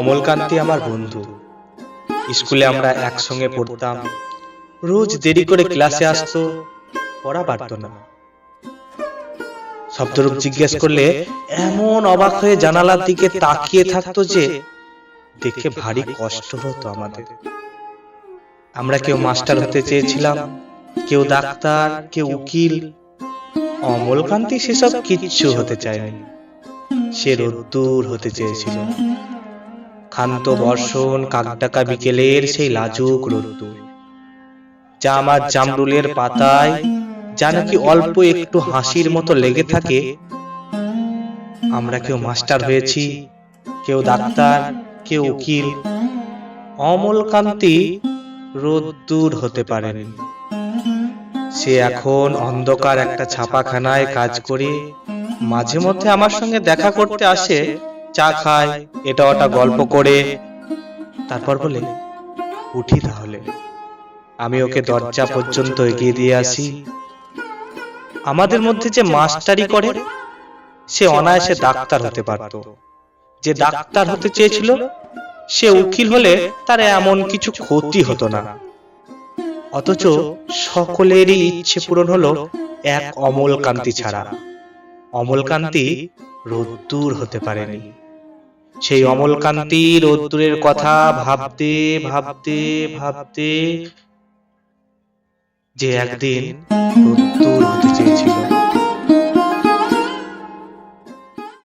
অমলকান্তি আমার বন্ধু। স্কুলে আমরা একসঙ্গে পড়তাম। রোজ দেরি করে ক্লাসে আসতো, পড়া পারতো না। শব্দরূপ জিজ্ঞেস করলে এমন অবাক হয়ে জানালার দিকে তাকিয়ে থাকতো যে দেখে ভারী কষ্ট হতো আমাদের। আমরা কেউ মাস্টার হতে চেয়েছিলাম, কেউ ডাক্তার, কেউ উকিল। অমলকান্তি সেসব কিচ্ছু হতে চায়নি। সে রোদ্দুর হতে চেয়েছিল। ক্ষান্ত বর্ষণ, কাকডাকা বিকেলের সেই লাজুক রোদ্দুর, যা আমার জামরুলের পাতায় যা নাকি অল্প একটু হাসির মতো লেগে থাকে। আমরা কেউ মাস্টার হয়েছি, কেউ ডাক্তার, কেউ উকিল। অমলকান্তি রোদ্দুর হতে পারেনি। সে এখন অন্ধকার একটা ছাপাখানায় কাজ করে মাঝে মধ্যে আমার সঙ্গে দেখা করতে আসে, চা খায়, এটা ওটা গল্প করে, তারপর বলে, উঠি তাহলে। আমি ওকে দরজা পর্যন্ত এগিয়ে দিয়ে আসি। আমাদের মধ্যে যে মাস্টারি করে, সে অনায়াসে ডাক্তার হতে পারত। যে ডাক্তার হতে চেয়েছিল, সে উকিল হলে তার এমন কিছু ক্ষতি হতো না। অথচ সকলেরই ইচ্ছে পূরণ হলো এক অমলকান্তি ছাড়া। অমলকান্তি রোদ্দুর হতে পারেনি। সেই অমলকান্তি রোদ্দুরের কথা ভাবতে ভাবতে ভাবতে যে একদিন রোদ্দুর হতে চেয়েছিল।